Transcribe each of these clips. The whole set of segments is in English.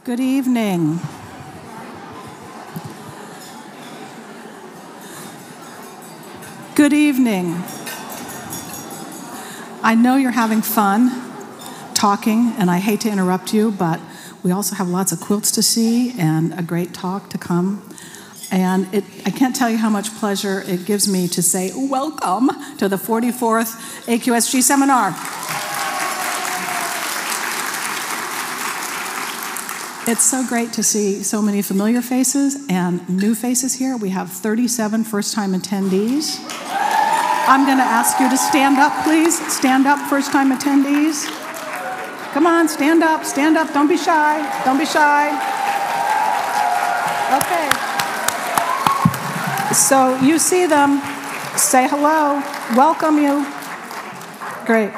Good evening. Good evening. I know you're having fun talking, and I hate to interrupt you, but we also have lots of quilts to see and a great talk to come. And I can't tell you how much pleasure it gives me to say welcome to the 44th AQSG seminar. It's so great to see so many familiar faces and new faces here. We have 37 first-time attendees. I'm going to ask you to stand up, please. Stand up, first-time attendees. Come on, stand up, stand up. Don't be shy. Don't be shy. Okay. So you see them, say hello, welcome you. Great.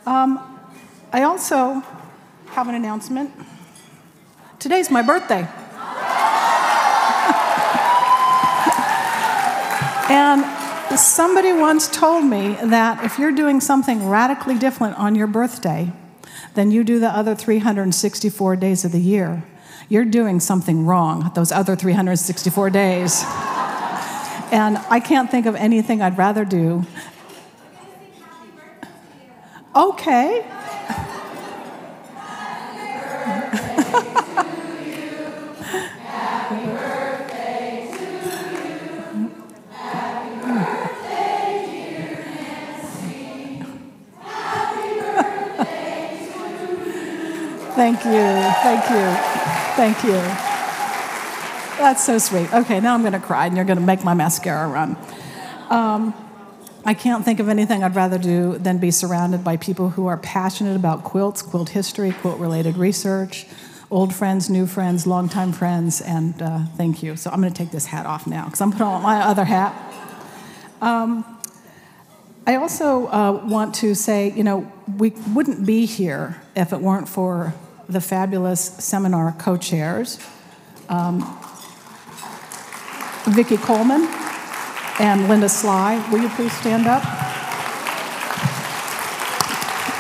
I also have an announcement. Today's my birthday. And somebody once told me that if you're doing something radically different on your birthday than you do the other 364 days of the year, you're doing something wrong those other 364 days. And I can't think of anything I'd rather do. Okay. Thank you, thank you, thank you. That's so sweet. Okay, now I'm going to cry, and you're going to make my mascara run. I can't think of anything I'd rather do than be surrounded by people who are passionate about quilts, quilt history, quilt-related research, old friends, new friends, longtime friends, and thank you. So I'm going to take this hat off now, because I'm putting on my other hat. I also want to say, we wouldn't be here if it weren't for the fabulous seminar co-chairs, Vicki Coleman and Linda Sly. Will you please stand up?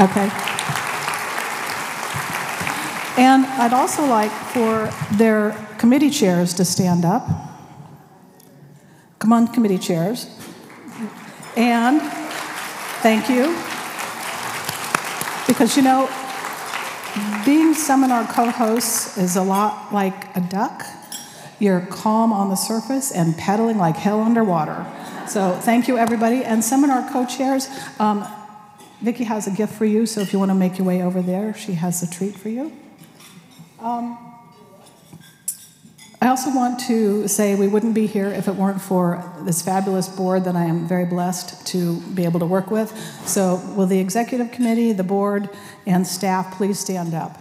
Okay. And I'd also like for their committee chairs to stand up. Come on, committee chairs. And thank you. Because, being seminar co-hosts is a lot like a duck. You're calm on the surface and pedaling like hell underwater. So thank you, everybody. And seminar co-chairs, Vicki has a gift for you, so if you want to make your way over there, she has a treat for you. I also want to say we wouldn't be here if it weren't for this fabulous board that I am very blessed to be able to work with. So will the executive committee, the board, and staff please stand up?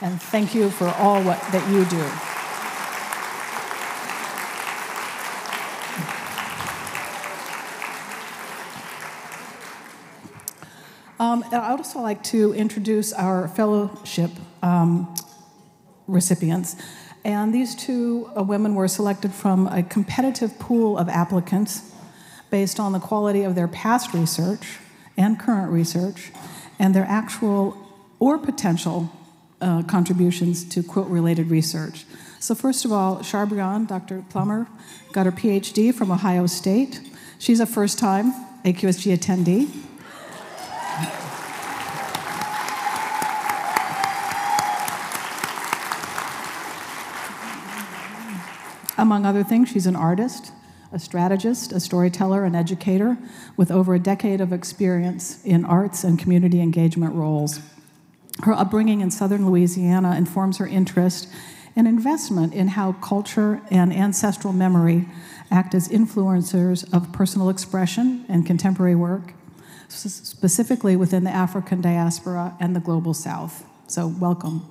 And thank you for all that you do. I'd also like to introduce our fellowship recipients. And these two women were selected from a competitive pool of applicants based on the quality of their past research and current research and their actual or potential contributions to quilt-related research. So first of all, Charbrion, Dr. Plummer, got her PhD from Ohio State. She's a first-time AQSG attendee. Among other things, she's an artist, a strategist, a storyteller, an educator with over a decade of experience in arts and community engagement roles. Her upbringing in southern Louisiana informs her interest and investment in how culture and ancestral memory act as influencers of personal expression and contemporary work, specifically within the African diaspora and the global South. So welcome.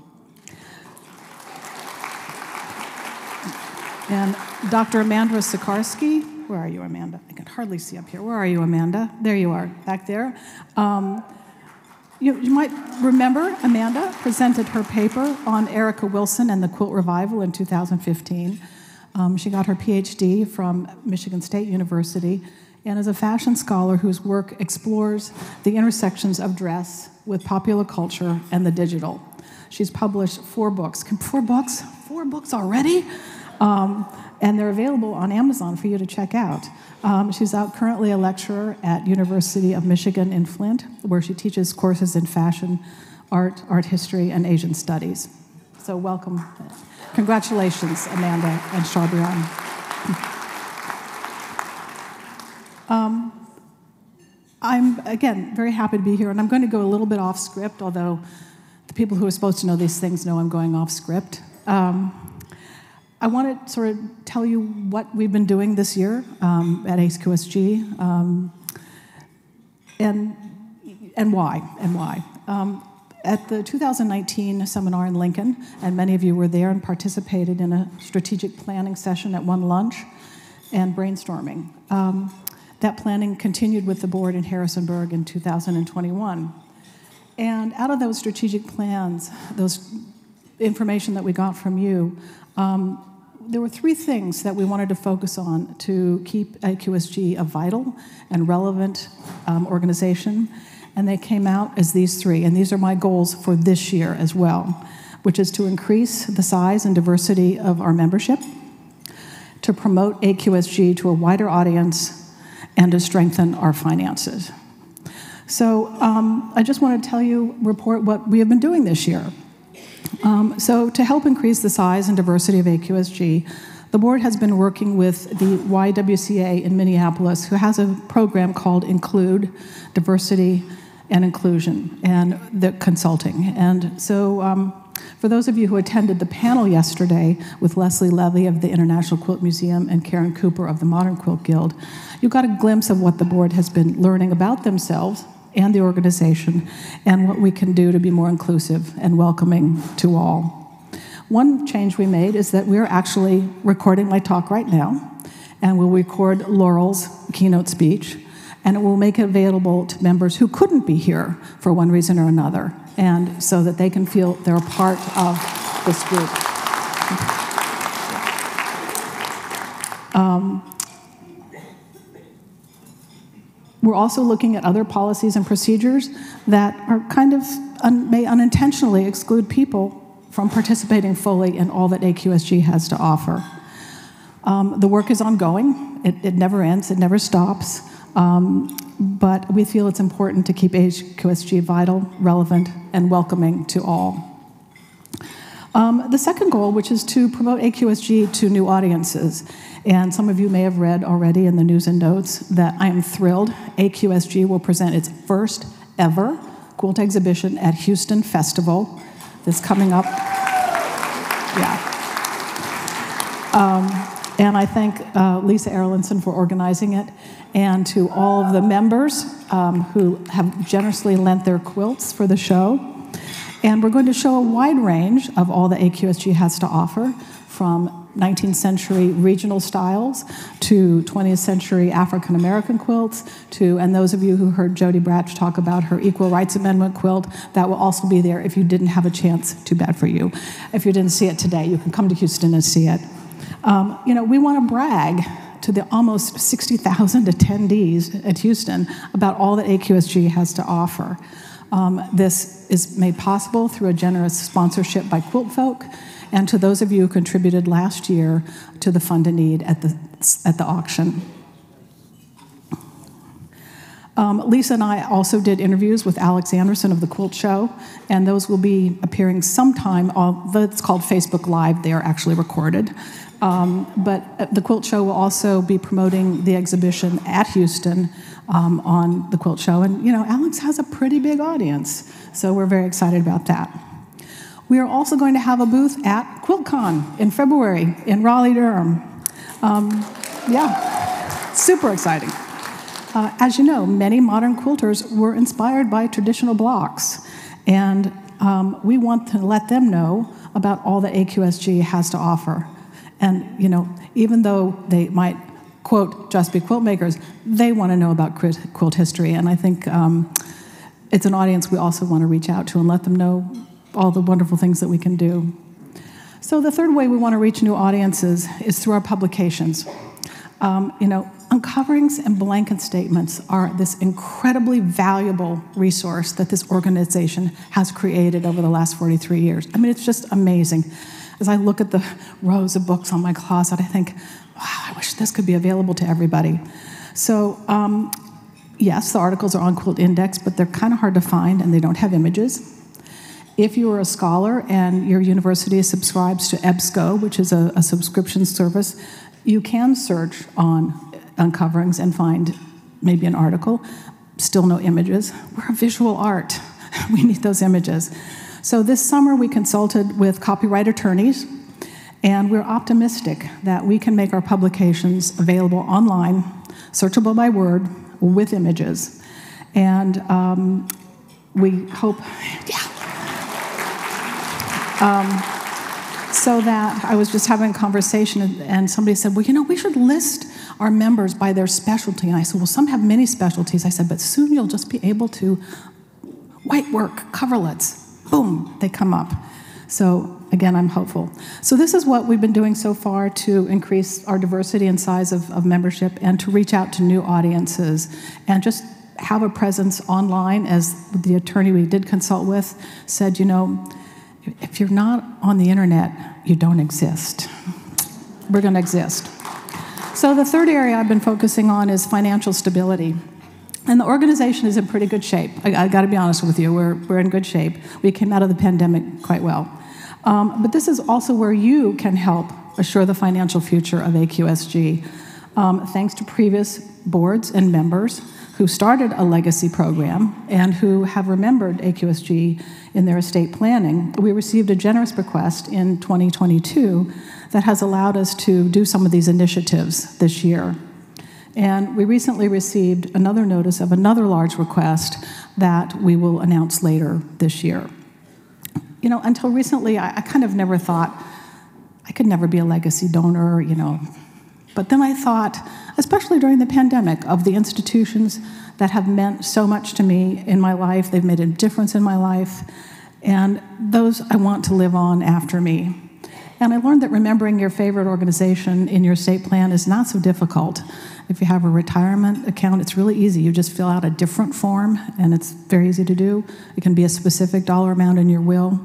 And Dr. Amanda Sikarsky, where are you, Amanda? I can hardly see up here. Where are you, Amanda? There you are, back there. You might remember Amanda presented her paper on Erica Wilson and the quilt revival in 2015. She got her PhD from Michigan State University and is a fashion scholar whose work explores the intersections of dress with popular culture and the digital. She's published 4 books. 4 books? 4 books already? And they're available on Amazon for you to check out. She's out currently a lecturer at University of Michigan in Flint, where she teaches courses in fashion, art history, and Asian studies. So welcome. Congratulations, Amanda and Charbion. I'm, again, very happy to be here, and I'm going to go a little bit off script, although the people who are supposed to know these things know I'm going off script. I want to sort of tell you what we've been doing this year at AQSG and why. At the 2019 seminar in Lincoln, and many of you were there and participated in a strategic planning session at one lunch and brainstorming. That planning continued with the board in Harrisonburg in 2021. And out of those strategic plans, those information that we got from you, there were 3 things that we wanted to focus on to keep AQSG a vital and relevant organization, and they came out as these 3, and these are my goals for this year as well, which is to increase the size and diversity of our membership, to promote AQSG to a wider audience, and to strengthen our finances. So I just want to report what we have been doing this year. So to help increase the size and diversity of AQSG, the board has been working with the YWCA in Minneapolis, who has a program called Include, Diversity and Inclusion, and the consulting. And so for those of you who attended the panel yesterday with Leslie Levy of the International Quilt Museum and Karen Cooper of the Modern Quilt Guild, you got a glimpse of what the board has been learning about themselves and the organization, and what we can do to be more inclusive and welcoming to all. One change we made is that we're actually recording my talk right now, and we'll record Laurel's keynote speech, and it will make it available to members who couldn't be here for one reason or another, and so that they can feel they're a part of this group. We're also looking at other policies and procedures that are kind of may unintentionally exclude people from participating fully in all that AQSG has to offer. The work is ongoing. It never ends. It never stops. But we feel it's important to keep AQSG vital, relevant, and welcoming to all. The second goal, which is to promote AQSG to new audiences. And some of you may have read already in the news and notes that I am thrilled AQSG will present its first ever quilt exhibition at Houston Festival that's coming up. Yeah. And I thank Lisa Erlinson for organizing it, and to all of the members who have generously lent their quilts for the show. And we're going to show a wide range of all that AQSG has to offer, from 19th century regional styles to 20th century African American quilts to, and those of you who heard Jody Bratch talk about her Equal Rights Amendment quilt, that will also be there if you didn't have a chance. Too bad for you. If you didn't see it today, you can come to Houston and see it. We want to brag to the almost 60,000 attendees at Houston about all that AQSG has to offer. This is made possible through a generous sponsorship by Quilt Folk, and to those of you who contributed last year to the Fund a Need at the auction. Lisa and I also did interviews with Alex Anderson of the Quilt Show, and those will be appearing sometime. It's called Facebook Live. They are actually recorded. But the Quilt Show will also be promoting the exhibition at Houston on the Quilt Show. And, Alex has a pretty big audience, so we're very excited about that. We are also going to have a booth at QuiltCon in February in Raleigh-Durham. Super exciting. As you know, many modern quilters were inspired by traditional blocks, and we want to let them know about all that AQSG has to offer. And, even though they might, quote, just be quilt makers, they want to know about quilt history, and I think it's an audience we also want to reach out to and let them know all the wonderful things that we can do. So the third way we want to reach new audiences is through our publications. uncoverings and blanket statements are this incredibly valuable resource that this organization has created over the last 43 years. I mean, it's just amazing. As I look at the rows of books on my closet, I think, wow, I wish this could be available to everybody. So, yes, the articles are on Quilt Index, but they're kind of hard to find and they don't have images. If you are a scholar and your university subscribes to EBSCO, which is a subscription service, you can search on uncoverings and find maybe an article. Still no images. We're a visual art. We need those images. So this summer we consulted with copyright attorneys, and we're optimistic that we can make our publications available online, searchable by word, with images. And we hope, so that I was just having a conversation and somebody said, well, you know, we should list our members by their specialty. And I said, well, some have many specialties. I said, but soon you'll just be able to white work, coverlets, boom, they come up. So again, I'm hopeful. So this is what we've been doing so far to increase our diversity and size of membership and to reach out to new audiences and just have a presence online. As the attorney we did consult with said, you know, if you're not on the internet, you don't exist. We're going to exist. So the third area I've been focusing on is financial stability. And the organization is in pretty good shape. I got to be honest with you, we're in good shape. We came out of the pandemic quite well. But this is also where you can help assure the financial future of AQSG. Thanks to previous boards and members who started a legacy program and who have remembered AQSG in their estate planning, we received a generous bequest in 2022 that has allowed us to do some of these initiatives this year. And we recently received another notice of another large request that we will announce later this year. You know, until recently, I kind of never thought I could never be a legacy donor, you know. But then I thought, especially during the pandemic, of the institutions that have meant so much to me in my life. They've made a difference in my life. And those I want to live on after me. And I learned that remembering your favorite organization in your estate plan is not so difficult. If you have a retirement account, it's really easy. You just fill out a different form, and it's very easy to do. It can be a specific dollar amount in your will.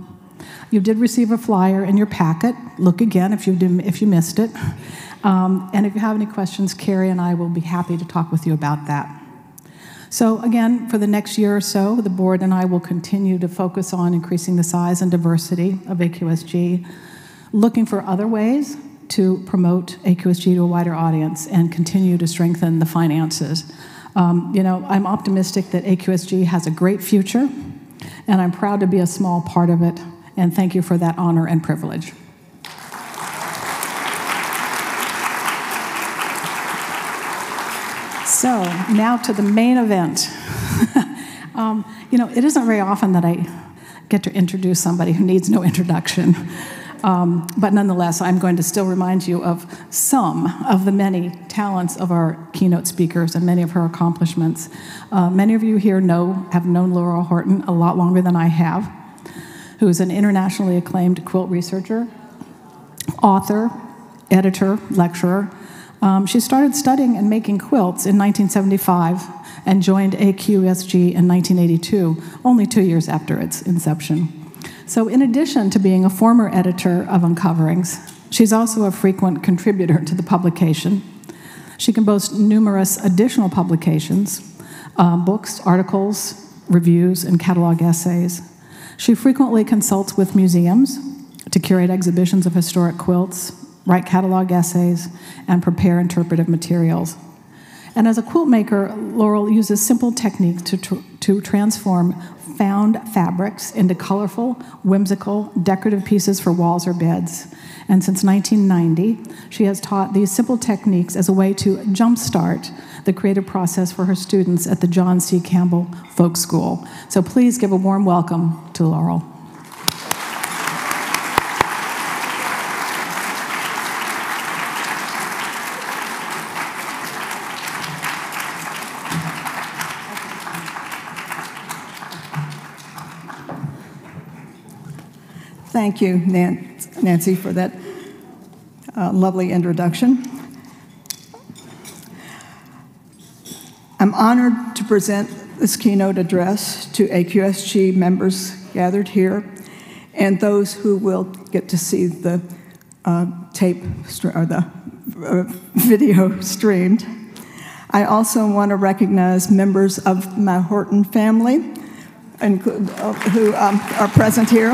You did receive a flyer in your packet. Look again if you missed it. And if you have any questions, Carrie and I will be happy to talk with you about that. So again, for the next year or so, the board and I will continue to focus on increasing the size and diversity of AQSG, looking for other ways to promote AQSG to a wider audience and continue to strengthen the finances. You know, I'm optimistic that AQSG has a great future, and I'm proud to be a small part of it, and thank you for that honor and privilege. So, now to the main event. You know, it isn't very often that I get to introduce somebody who needs no introduction. But nonetheless, I'm going to still remind you of some of the many talents of our keynote speakers and many of her accomplishments. Many of you here have known Laurel Horton a lot longer than I have, who is an internationally acclaimed quilt researcher, author, editor, lecturer. She started studying and making quilts in 1975 and joined AQSG in 1982, only 2 years after its inception. So in addition to being a former editor of Uncoverings, she's also a frequent contributor to the publication. She can boast numerous additional publications, books, articles, reviews, and catalog essays. She frequently consults with museums to curate exhibitions of historic quilts, write catalog essays, and prepare interpretive materials. And as a quilt maker, Laurel uses simple techniques to transform found fabrics into colorful, whimsical, decorative pieces for walls or beds. And since 1990, she has taught these simple techniques as a way to jumpstart the creative process for her students at the John C. Campbell Folk School. So please give a warm welcome to Laurel. Thank you, Nancy, for that lovely introduction. I'm honored to present this keynote address to AQSG members gathered here and those who will get to see the video streamed. I also want to recognize members of my Horton family who are present here,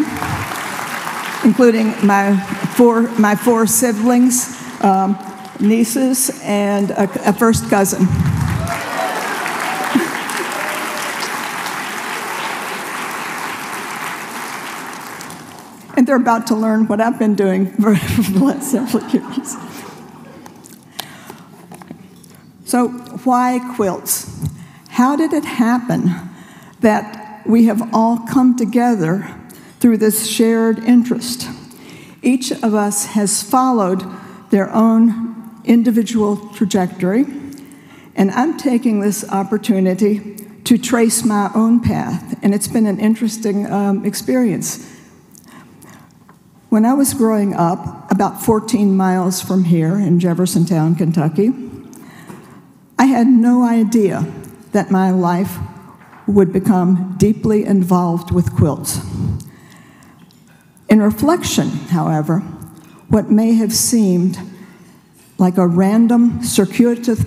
including my four siblings, nieces, and a first cousin. And they're about to learn what I've been doing for the last several years. So why quilts? How did it happen that we have all come together through this shared interest? Each of us has followed their own individual trajectory, and I'm taking this opportunity to trace my own path, and it's been an interesting experience. When I was growing up, about 14 miles from here in Jeffersontown, Kentucky, I had no idea that my life would become deeply involved with quilts. In reflection, however, what may have seemed like a random circuitous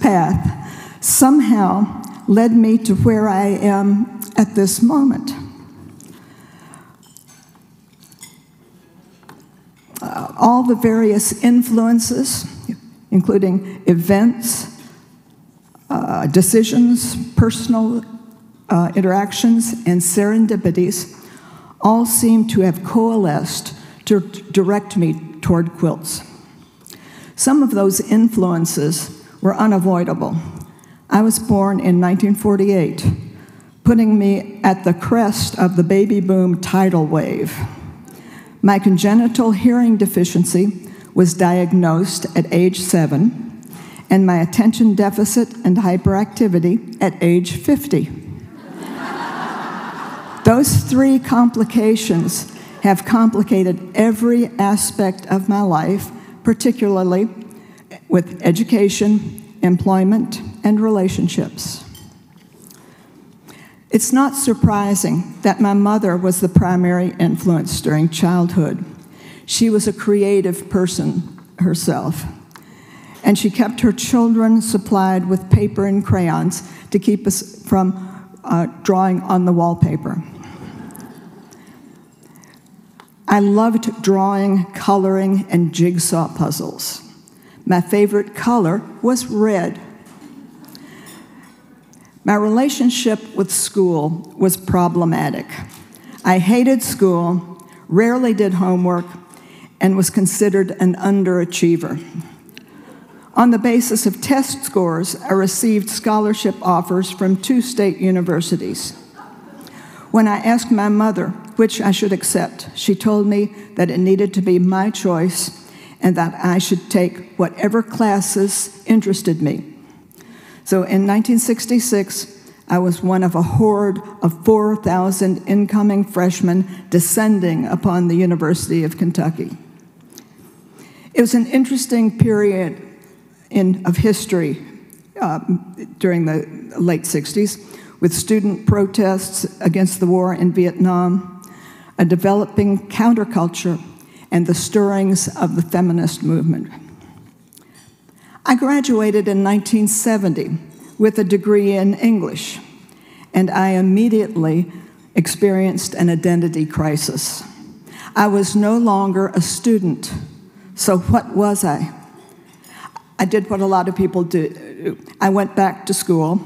path somehow led me to where I am at this moment. All the various influences, including events, decisions, personal interactions, and serendipities, all seem to have coalesced to direct me toward quilts. Some of those influences were unavoidable. I was born in 1948, putting me at the crest of the baby boom tidal wave. My congenital hearing deficiency was diagnosed at age 7, and my attention deficit and hyperactivity at age 50. Those three complications have complicated every aspect of my life, particularly with education, employment, and relationships. It's not surprising that my mother was the primary influence during childhood. She was a creative person herself, and she kept her children supplied with paper and crayons to keep us from drawing on the wallpaper. I loved drawing, coloring, and jigsaw puzzles. My favorite color was red. My relationship with school was problematic. I hated school, rarely did homework, and was considered an underachiever. On the basis of test scores, I received scholarship offers from 2 state universities. When I asked my mother which I should accept, she told me that it needed to be my choice and that I should take whatever classes interested me. So in 1966, I was one of a horde of 4,000 incoming freshmen descending upon the University of Kentucky. It was an interesting period of history during the late 60s, with student protests against the war in Vietnam, a developing counterculture, and the stirrings of the feminist movement. I graduated in 1970 with a degree in English, and I immediately experienced an identity crisis. I was no longer a student, so what was I? I did what a lot of people do. I went back to school,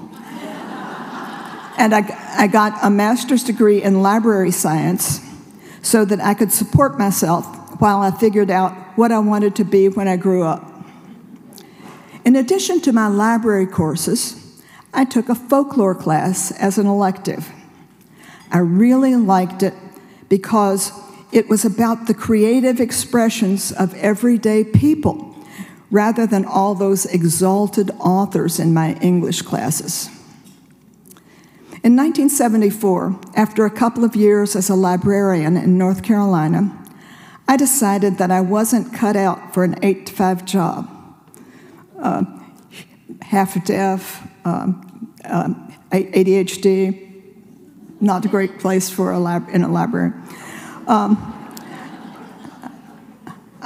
and I got a master's degree in library science so that I could support myself while I figured out what I wanted to be when I grew up. In addition to my library courses, I took a folklore class as an elective. I really liked it because it was about the creative expressions of everyday people rather than all those exalted authors in my English classes. In 1974, after a couple of years as a librarian in North Carolina, I decided that I wasn't cut out for an 8-to-5 job. half-deaf, ADHD, not a great place for in a library.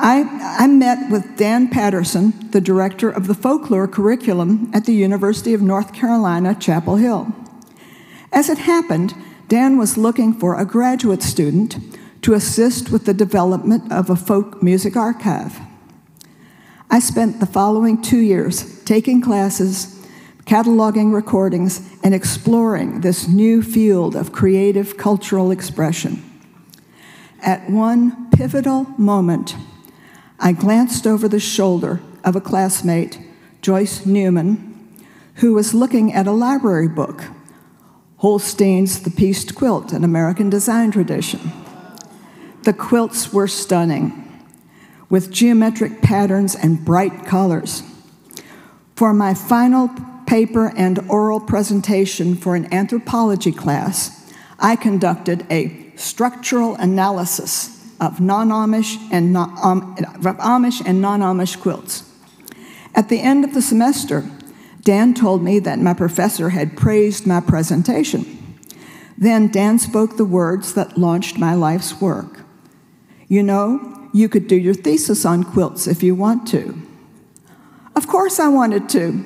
I met with Dan Patterson, the director of the folklore curriculum at the University of North Carolina, Chapel Hill. As it happened, Dan was looking for a graduate student to assist with the development of a folk music archive. I spent the following 2 years taking classes, cataloging recordings, and exploring this new field of creative cultural expression. At one pivotal moment, I glanced over the shoulder of a classmate, Joyce Newman, who was looking at a library book, Holstein's The Pieced Quilt, an American design tradition. The quilts were stunning, with geometric patterns and bright colors. For my final paper and oral presentation for an anthropology class, I conducted a structural analysis of Amish and non-Amish quilts. At the end of the semester, Dan told me that my professor had praised my presentation. Then Dan spoke the words that launched my life's work. You know, you could do your thesis on quilts if you want to. Of course I wanted to.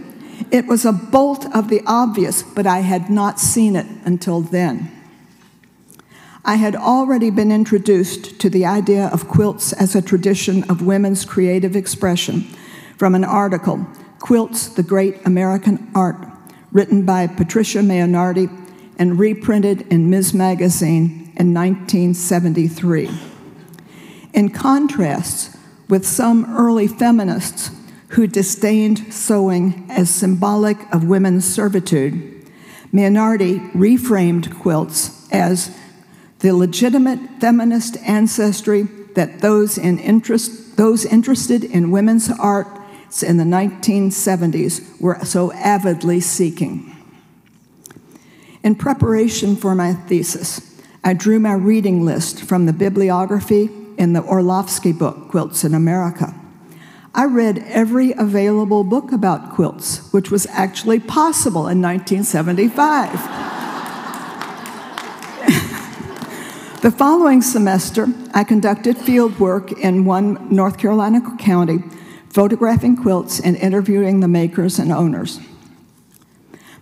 It was a bolt of the obvious, but I had not seen it until then. I had already been introduced to the idea of quilts as a tradition of women's creative expression from an article, Quilts, the Great American Art, written by Patricia Maynardi and reprinted in Ms. Magazine in 1973. In contrast with some early feminists who disdained sewing as symbolic of women's servitude, Maynardi reframed quilts as the legitimate feminist ancestry that those interested in women's arts in the 1970s were so avidly seeking. In preparation for my thesis, I drew my reading list from the bibliography in the Orlovsky book, Quilts in America. I read every available book about quilts, which was actually possible in 1975. The following semester, I conducted field work in one North Carolina county, photographing quilts and interviewing the makers and owners.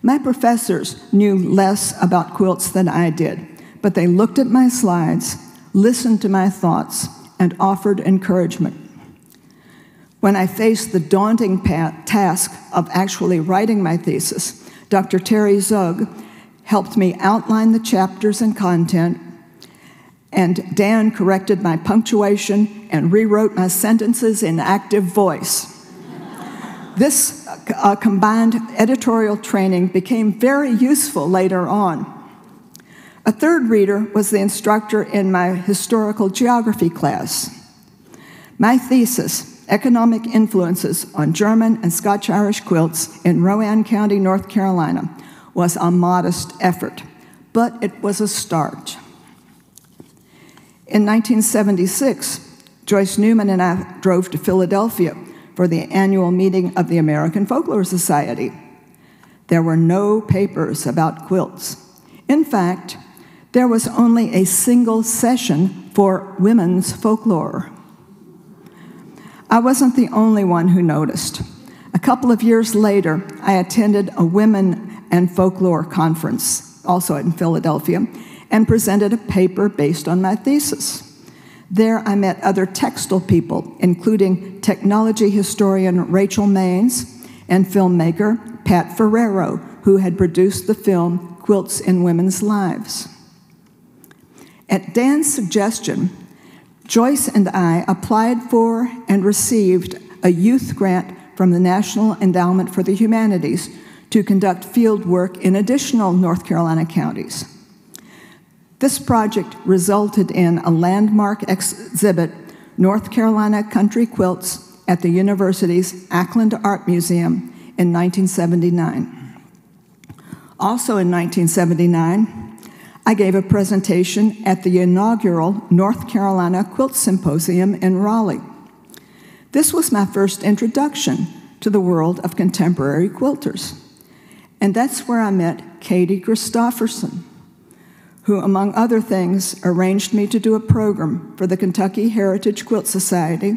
My professors knew less about quilts than I did, but they looked at my slides, listened to my thoughts, and offered encouragement. When I faced the daunting task of actually writing my thesis, Dr. Terry Zug helped me outline the chapters and content, and Dan corrected my punctuation and rewrote my sentences in active voice. This combined editorial training became very useful later on. A third reader was the instructor in my historical geography class. My thesis, Economic Influences on German and Scotch-Irish Quilts in Rowan County, North Carolina, was a modest effort, but it was a start. In 1976, Joyce Newman and I drove to Philadelphia for the annual meeting of the American Folklore Society. There were no papers about quilts. In fact, there was only a single session for women's folklore. I wasn't the only one who noticed. A couple of years later, I attended a Women and Folklore conference, also in Philadelphia, and presented a paper based on my thesis. There I met other textile people, including technology historian Rachel Maines and filmmaker Pat Ferrero, who had produced the film Quilts in Women's Lives. At Dan's suggestion, Joyce and I applied for and received a youth grant from the National Endowment for the Humanities to conduct field work in additional North Carolina counties. This project resulted in a landmark exhibit, North Carolina Country Quilts, at the university's Ackland Art Museum in 1979. Also in 1979, I gave a presentation at the inaugural North Carolina Quilt Symposium in Raleigh. This was my first introduction to the world of contemporary quilters. And that's where I met Katie Christofferson, who, among other things, arranged me to do a program for the Kentucky Heritage Quilt Society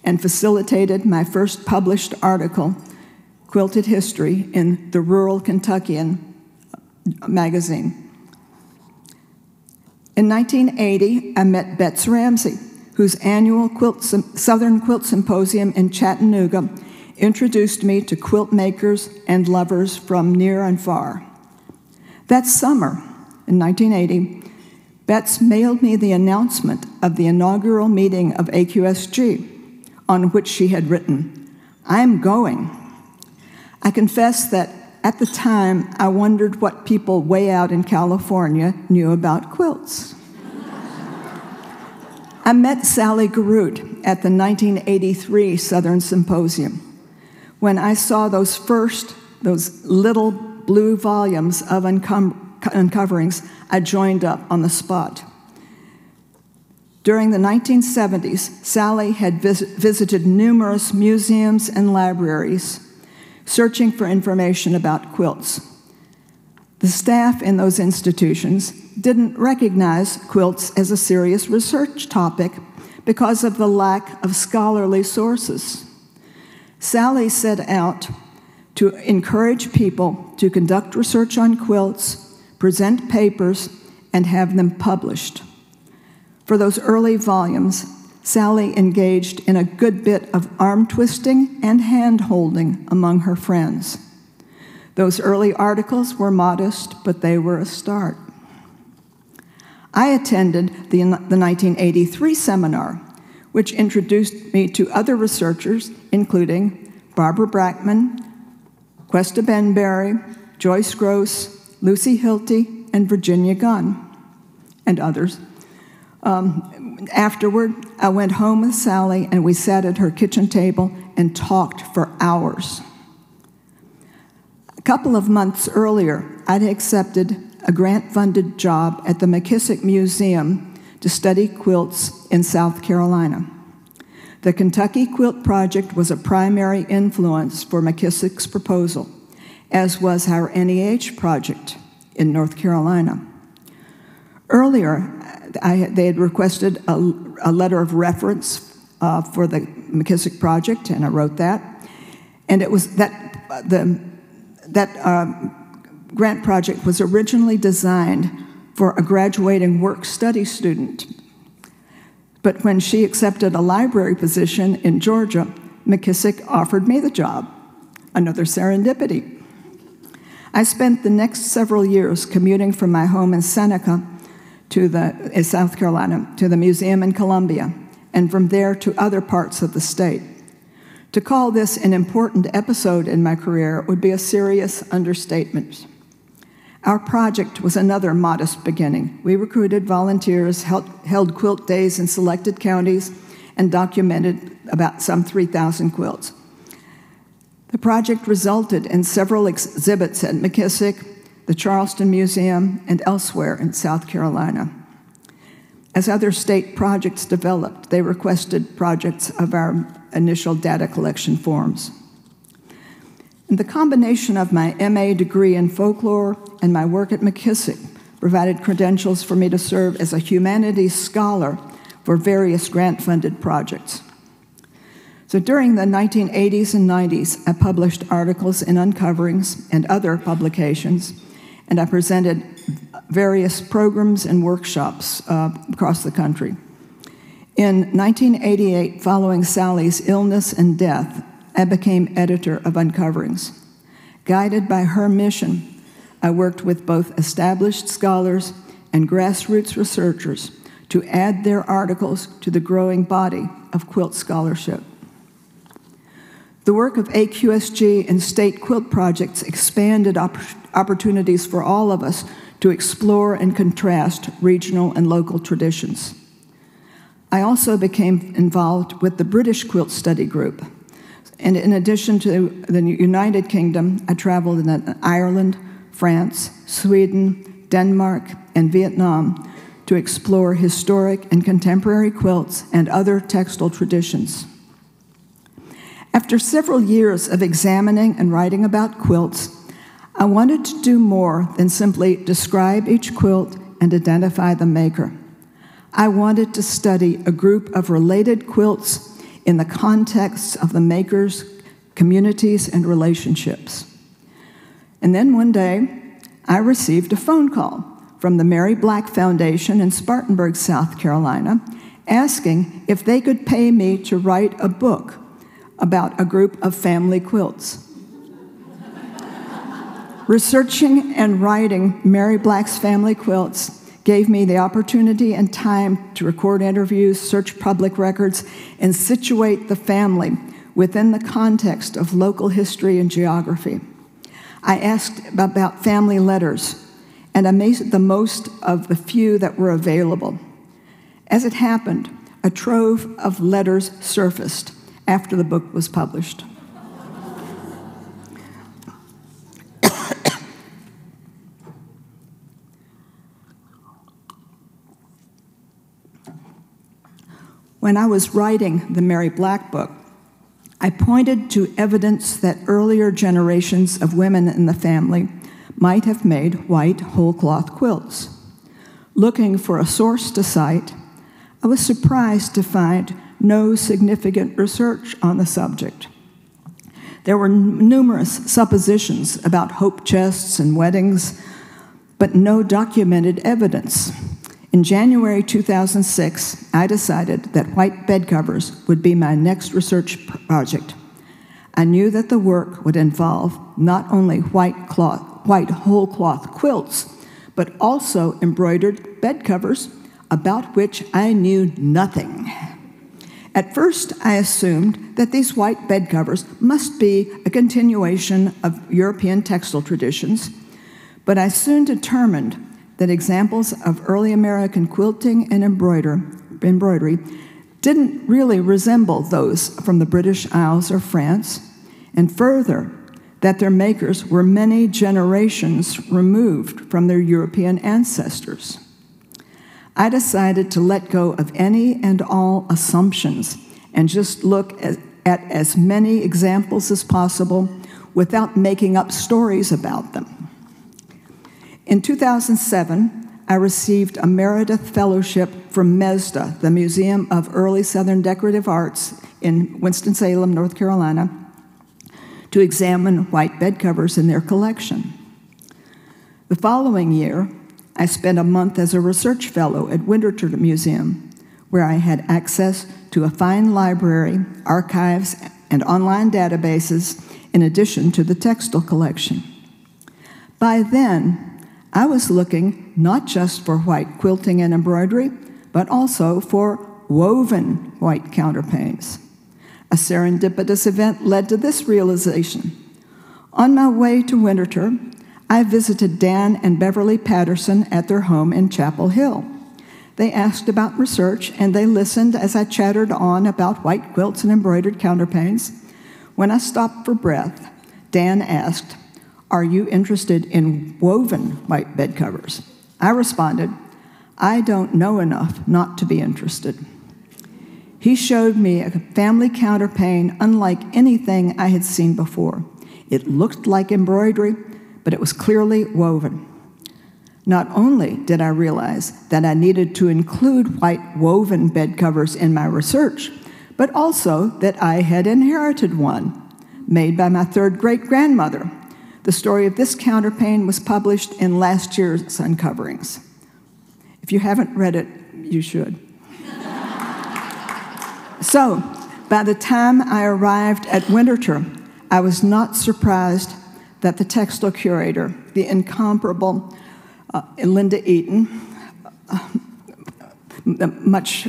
and facilitated my first published article, Quilted History, in the Rural Kentuckian magazine. In 1980, I met Bets Ramsey, whose annual Southern Quilt Symposium in Chattanooga introduced me to quilt makers and lovers from near and far. That summer, in 1980, Bets mailed me the announcement of the inaugural meeting of AQSG, on which she had written, "I'm going." I confess that at the time, I wondered what people way out in California knew about quilts. I met Sally Garrett at the 1983 Southern Symposium. When I saw those little blue volumes of uncoverings, I joined up on the spot. During the 1970s, Sally had visited numerous museums and libraries, searching for information about quilts. The staff in those institutions didn't recognize quilts as a serious research topic because of the lack of scholarly sources. Sally set out to encourage people to conduct research on quilts, present papers, and have them published. For those early volumes, Sally engaged in a good bit of arm-twisting and hand-holding among her friends. Those early articles were modest, but they were a start. I attended the 1983 seminar, which introduced me to other researchers, including Barbara Brackman, Questa Benberry, Joyce Gross, Lucy Hilty, and Virginia Gunn, and others. Afterward, I went home with Sally, and we sat at her kitchen table and talked for hours. A couple of months earlier, I'd accepted a grant-funded job at the McKissick Museum to study quilts in South Carolina. The Kentucky Quilt Project was a primary influence for McKissick's proposal, as was our NEH project in North Carolina. Earlier, they had requested a letter of reference for the McKissick project, and I wrote that. And it was that grant project was originally designed for a graduating work-study student. But when she accepted a library position in Georgia, McKissick offered me the job. Another serendipity. I spent the next several years commuting from my home in Seneca in South Carolina to the museum in Columbia, and from there to other parts of the state. To call this an important episode in my career would be a serious understatement. Our project was another modest beginning. We recruited volunteers, held quilt days in selected counties, and documented about some 3,000 quilts. The project resulted in several exhibits at McKissick, the Charleston Museum, and elsewhere in South Carolina. As other state projects developed, they requested projects of our initial data collection forms. And the combination of my MA degree in folklore and my work at McKissick provided credentials for me to serve as a humanities scholar for various grant-funded projects. So during the 1980s and 90s, I published articles in Uncoverings and other publications, and I presented various programs and workshops across the country. In 1988, following Sally's illness and death, I became editor of Uncoverings. Guided by her mission, I worked with both established scholars and grassroots researchers to add their articles to the growing body of quilt scholarship. The work of AQSG and state quilt projects expanded opportunities for all of us to explore and contrast regional and local traditions. I also became involved with the British Quilt Study Group. And in addition to the United Kingdom, I traveled in Ireland, France, Sweden, Denmark, and Vietnam to explore historic and contemporary quilts and other textile traditions. After several years of examining and writing about quilts, I wanted to do more than simply describe each quilt and identify the maker. I wanted to study a group of related quilts in the context of the makers, communities, and relationships. And then one day, I received a phone call from the Mary Black Foundation in Spartanburg, South Carolina, asking if they could pay me to write a book about a group of family quilts. Researching and writing Mary Black's family quilts gave me the opportunity and time to record interviews, search public records, and situate the family within the context of local history and geography. I asked about family letters, and I made the most of the few that were available. As it happened, a trove of letters surfaced after the book was published. When I was writing the Mary Black book, I pointed to evidence that earlier generations of women in the family might have made white whole-cloth quilts. Looking for a source to cite, I was surprised to find no significant research on the subject. There were numerous suppositions about hope chests and weddings, but no documented evidence. In January 2006, I decided that white bed covers would be my next research project. I knew that the work would involve not only white whole cloth quilts, but also embroidered bed covers about which I knew nothing. At first, I assumed that these white bed covers must be a continuation of European textile traditions, but I soon determined that examples of early American quilting and embroidery didn't really resemble those from the British Isles or France, and further, that their makers were many generations removed from their European ancestors. I decided to let go of any and all assumptions and just look at as many examples as possible without making up stories about them. In 2007, I received a Meredith Fellowship from MESDA, the Museum of Early Southern Decorative Arts in Winston-Salem, North Carolina, to examine white bed covers in their collection. The following year, I spent a month as a research fellow at Winterthur Museum, where I had access to a fine library, archives, and online databases, in addition to the textile collection. By then, I was looking not just for white quilting and embroidery, but also for woven white counterpanes. A serendipitous event led to this realization. On my way to Winterthur, I visited Dan and Beverly Patterson at their home in Chapel Hill. They asked about research, and they listened as I chattered on about white quilts and embroidered counterpanes. When I stopped for breath, Dan asked, "Are you interested in woven white bed covers?" I responded, "I don't know enough not to be interested." He showed me a family counterpane unlike anything I had seen before. It looked like embroidery, but it was clearly woven. Not only did I realize that I needed to include white woven bed covers in my research, but also that I had inherited one, made by my third great-grandmother. The story of this counterpane was published in last year's Uncoverings. If you haven't read it, you should. So, by the time I arrived at Winterthur, I was not surprised that the textile curator, the incomparable Linda Eaton, much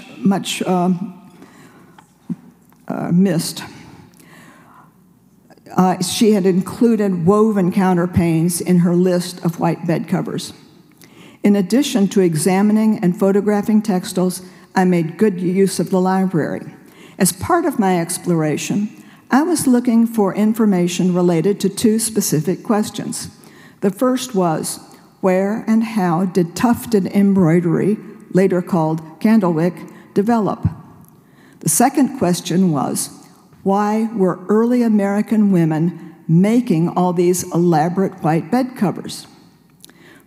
missed, she had included woven counterpanes in her list of white bed covers. In addition to examining and photographing textiles, I made good use of the library. As part of my exploration, I was looking for information related to two specific questions. The first was, where and how did tufted embroidery, later called candlewick, develop? The second question was, why were early American women making all these elaborate white bed covers?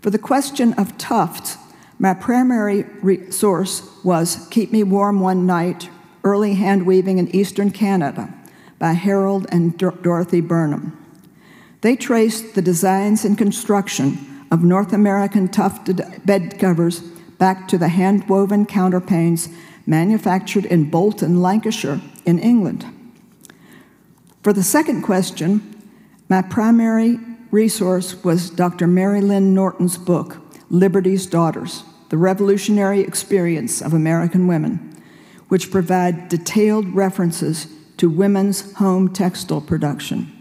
For the question of tufts, my primary source was Keep Me Warm One Night, Early Hand Weaving in Eastern Canada by Harold and Dorothy Burnham. They traced the designs and construction of North American tufted bed covers back to the hand-woven counterpanes manufactured in Bolton, Lancashire, in England. For the second question, my primary resource was Dr. Mary Lynn Norton's book, Liberty's Daughters, The Revolutionary Experience of American Women, which provide detailed references to women's home textile production.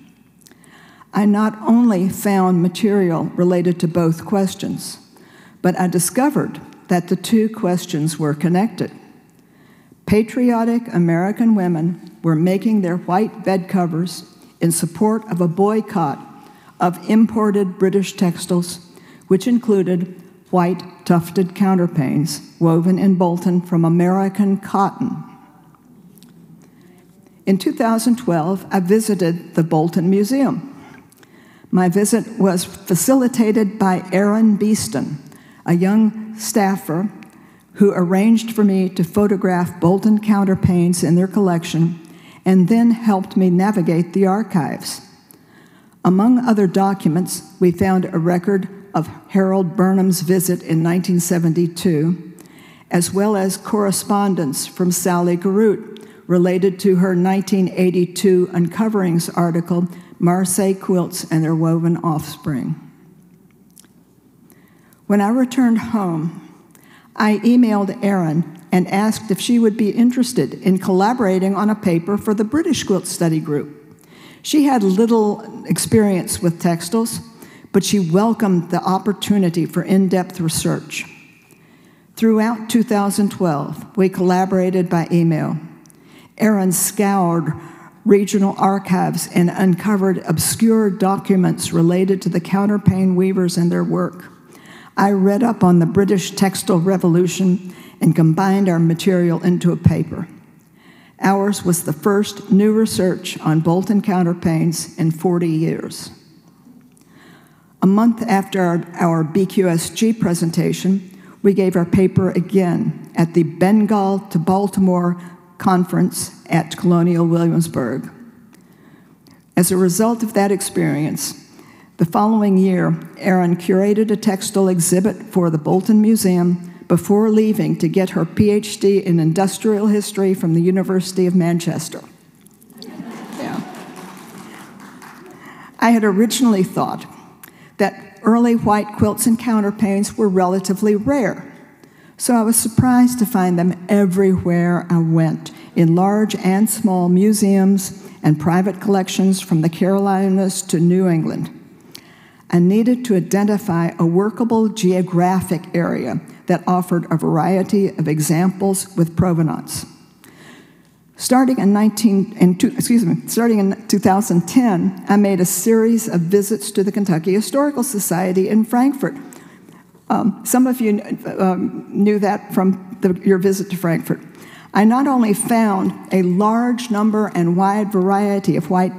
I not only found material related to both questions, but I discovered that the two questions were connected. Patriotic American women were making their white bed covers in support of a boycott of imported British textiles, which included white tufted counterpanes woven in Bolton from American cotton. In 2012, I visited the Bolton Museum. My visit was facilitated by Erin Beeston, a young staffer who arranged for me to photograph Bolton counterpanes in their collection and then helped me navigate the archives. Among other documents, we found a record of Harold Burnham's visit in 1972, as well as correspondence from Sally Garrett related to her 1982 Uncoverings article, Marseille Quilts and Their Woven Offspring. When I returned home, I emailed Erin and asked if she would be interested in collaborating on a paper for the British Quilt Study Group. She had little experience with textiles, but she welcomed the opportunity for in-depth research. Throughout 2012, we collaborated by email. Erin scoured regional archives and uncovered obscure documents related to the counterpane weavers and their work. I read up on the British Textile Revolution and combined our material into a paper. Ours was the first new research on Bolton counterpanes in 40 years. A month after our BQSG presentation, we gave our paper again at the Bengal to Baltimore conference at Colonial Williamsburg. As a result of that experience, the following year, Erin curated a textile exhibit for the Bolton Museum before leaving to get her PhD in industrial history from the University of Manchester. Yeah. I had originally thought that early white quilts and counterpanes were relatively rare, so I was surprised to find them everywhere I went, in large and small museums and private collections from the Carolinas to New England. I needed to identify a workable geographic area that offered a variety of examples with provenance. Starting in 2010, I made a series of visits to the Kentucky Historical Society in Frankfort. Some of you knew that from your visit to Frankfort. I not only found a large number and wide variety of white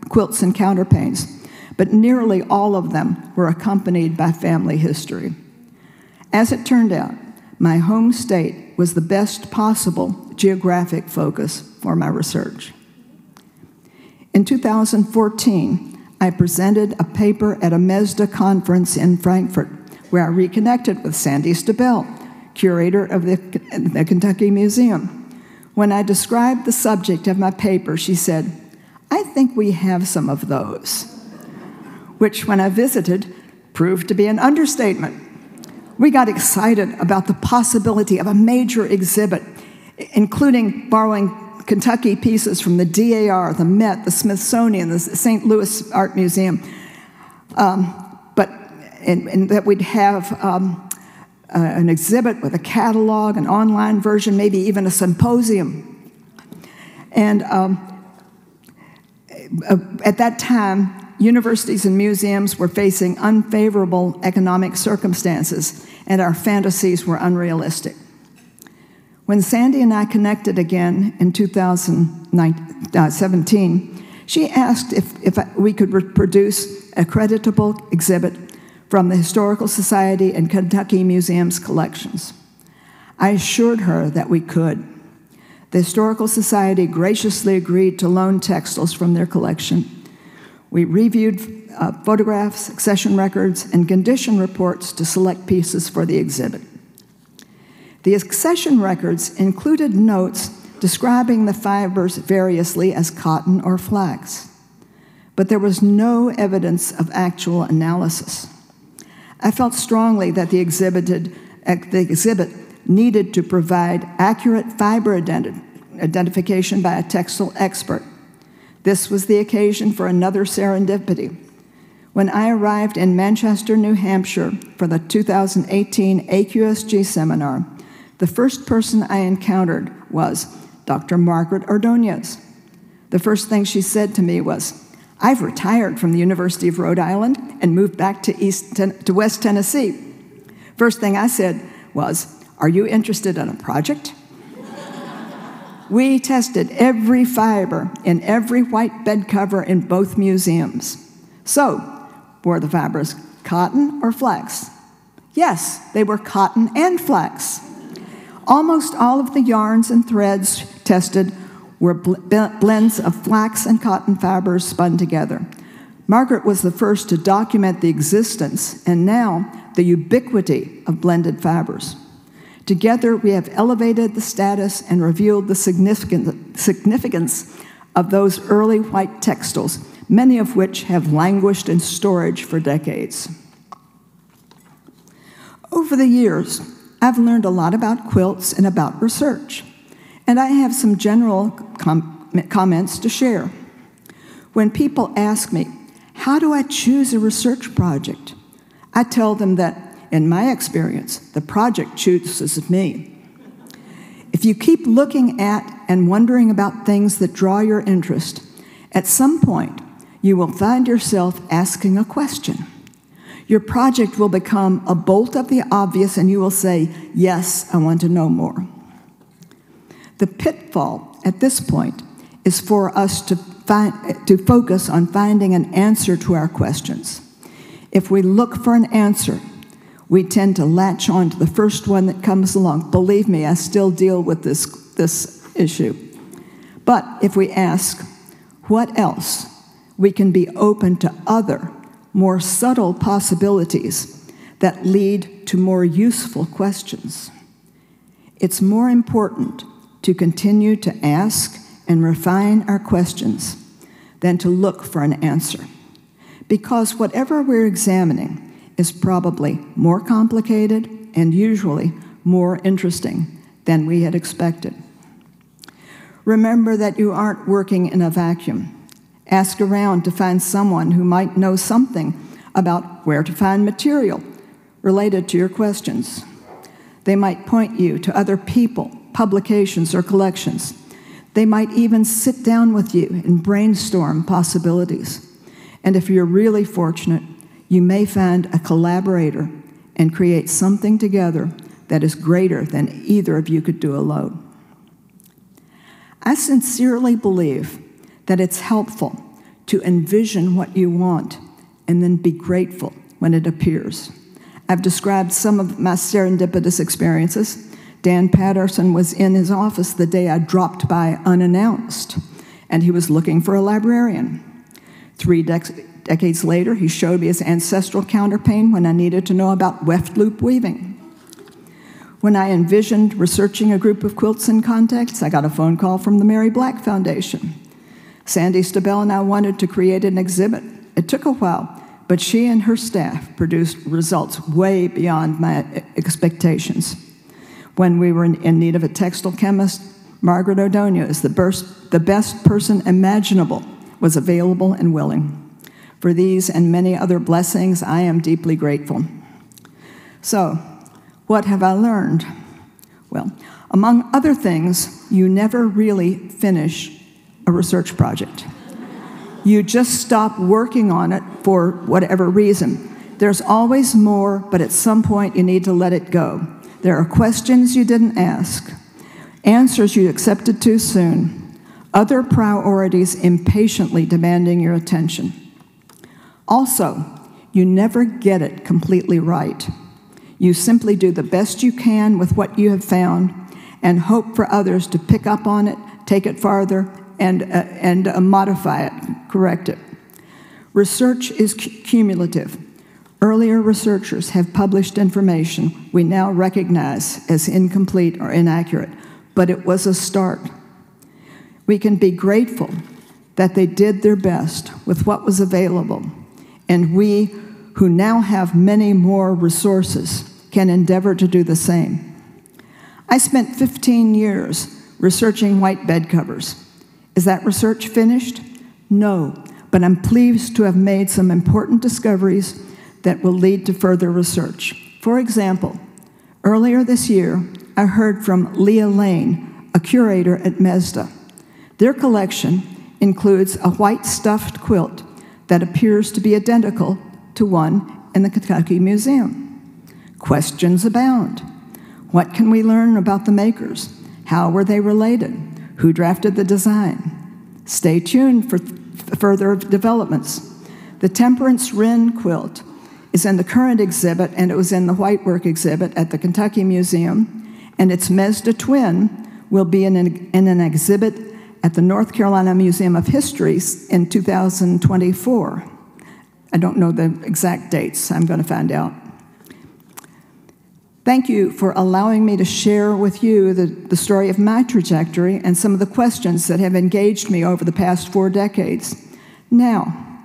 quilts and counterpanes, but nearly all of them were accompanied by family history. As it turned out, my home state was the best possible geographic focus for my research. In 2014, I presented a paper at a MESDA conference in Frankfurt, where I reconnected with Sandy Stabell, curator of the Kentucky Museum. When I described the subject of my paper, she said, "I think we have some of those," which, when I visited, proved to be an understatement. We got excited about the possibility of a major exhibit, including borrowing Kentucky pieces from the DAR, the Met, the Smithsonian, the St. Louis Art Museum, and that we'd have an exhibit with a catalog, an online version, maybe even a symposium. And at that time, universities and museums were facing unfavorable economic circumstances, and our fantasies were unrealistic. When Sandy and I connected again in 2017, she asked if we could produce a creditable exhibit from the Historical Society and Kentucky Museum's collections. I assured her that we could. The Historical Society graciously agreed to loan textiles from their collection. We reviewed photographs, accession records, and condition reports to select pieces for the exhibit. The accession records included notes describing the fibers variously as cotton or flax, but there was no evidence of actual analysis. I felt strongly that the exhibit needed to provide accurate fiber identification by a textile expert. This was the occasion for another serendipity. When I arrived in Manchester, New Hampshire for the 2018 AQSG seminar, the first person I encountered was Dr. Margaret Ordonez. The first thing she said to me was, "I've retired from the University of Rhode Island and moved back to West Tennessee." First thing I said was, "Are you interested in a project?" We tested every fiber in every white bed cover in both museums. So, were the fibers cotton or flax? Yes, they were cotton and flax. Almost all of the yarns and threads tested were blends of flax and cotton fibers spun together. Margaret was the first to document the existence and now the ubiquity of blended fibers. Together, we have elevated the status and revealed the significance of those early white textiles, many of which have languished in storage for decades. Over the years, I've learned a lot about quilts and about research, and I have some general comments to share. When people ask me, how do I choose a research project? I tell them that, in my experience, the project chooses me. If you keep looking at and wondering about things that draw your interest, at some point, you will find yourself asking a question. Your project will become a bolt of the obvious, and you will say, "Yes, I want to know more." The pitfall at this point is for us to focus on finding an answer to our questions. If we look for an answer, we tend to latch on to the first one that comes along. Believe me, I still deal with this issue. But if we ask, what else? We can be open to other, more subtle possibilities that lead to more useful questions. It's more important to continue to ask and refine our questions than to look for an answer, because whatever we're examining is probably more complicated and usually more interesting than we had expected. Remember that you aren't working in a vacuum. Ask around to find someone who might know something about where to find material related to your questions. They might point you to other people, publications, or collections. They might even sit down with you and brainstorm possibilities. And if you're really fortunate, you may find a collaborator and create something together that is greater than either of you could do alone. I sincerely believe that it's helpful to envision what you want and then be grateful when it appears. I've described some of my serendipitous experiences. Dan Patterson was in his office the day I dropped by unannounced, and he was looking for a librarian. 3 decades later, he showed me his ancestral counterpane when I needed to know about weft loop weaving. When I envisioned researching a group of quilts in context, I got a phone call from the Mary Black Foundation. Sandy Stabell and I wanted to create an exhibit. It took a while, but she and her staff produced results way beyond my expectations. When we were in need of a textile chemist, Margaret Ordonez, the best person imaginable, was available and willing. For these and many other blessings, I am deeply grateful. So, what have I learned? Well, among other things, you never really finish a research project. You just stop working on it for whatever reason. There's always more, but at some point you need to let it go. There are questions you didn't ask. answers you accepted too soon, other priorities impatiently demanding your attention. Also, you never get it completely right. You simply do the best you can with what you have found and hope for others to pick up on it, take it farther, and modify it, correct it. Research is cumulative. Earlier researchers have published information we now recognize as incomplete or inaccurate, but it was a start. We can be grateful that they did their best with what was available, and we, who now have many more resources, can endeavor to do the same. I spent 15 years researching white bed covers. Is that research finished? No, but I'm pleased to have made some important discoveries that will lead to further research. For example, earlier this year, I heard from Leah Lane, a curator at Mesda. Their collection includes a white stuffed quilt that appears to be identical to one in the Kentucky Museum. Questions abound. What can we learn about the makers? How were they related? Who drafted the design? Stay tuned for further developments. The Temperance Wren quilt is in the current exhibit, and it was in the Whitework exhibit at the Kentucky Museum, and its Mesda twin will be in an exhibit at the North Carolina Museum of History in 2024. I don't know the exact dates. I'm going to find out. Thank you for allowing me to share with you the story of my trajectory and some of the questions that have engaged me over the past 4 decades. Now,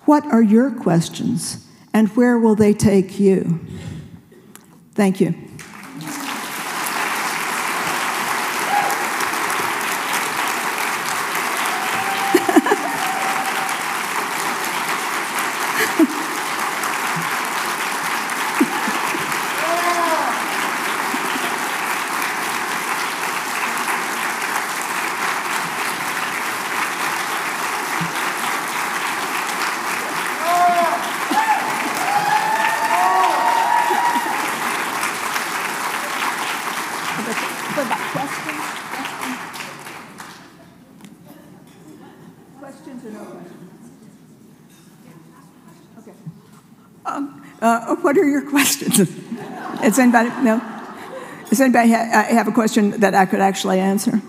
what are your questions, and where will they take you? Thank you. What are your questions? Does anybody have a question that I could actually answer?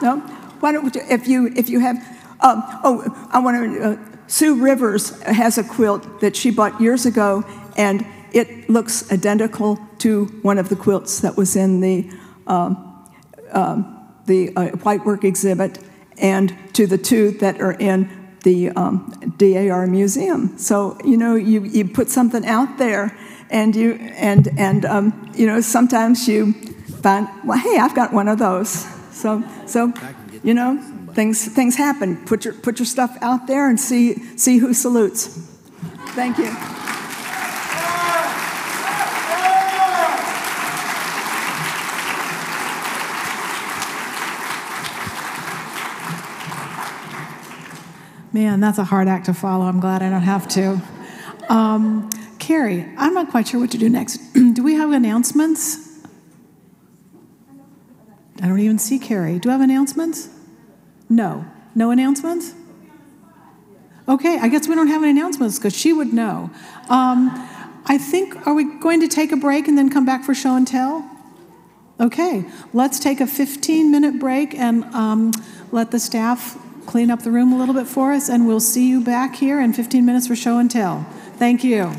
No? Why don't we, if you have, I want to, Sue Rivers has a quilt that she bought years ago, and it looks identical to one of the quilts that was in the Whitework exhibit, and to the two that are in the DAR museum. So, you know, you put something out there, and sometimes you find, well, hey, I've got one of those. So you know, things happen. Put your stuff out there and see who salutes. Thank you. Man, that's a hard act to follow. I'm glad I don't have to. Carrie, I'm not quite sure what to do next. Do we have announcements? I don't even see Carrie. Do we have announcements? No. No announcements? Okay, I guess we don't have any announcements because she would know. I think, are we going to take a break and then come back for show and tell? Okay, let's take a 15-minute break and let the staff clean up the room a little bit for us, and we'll see you back here in 15 minutes for show and tell. Thank you.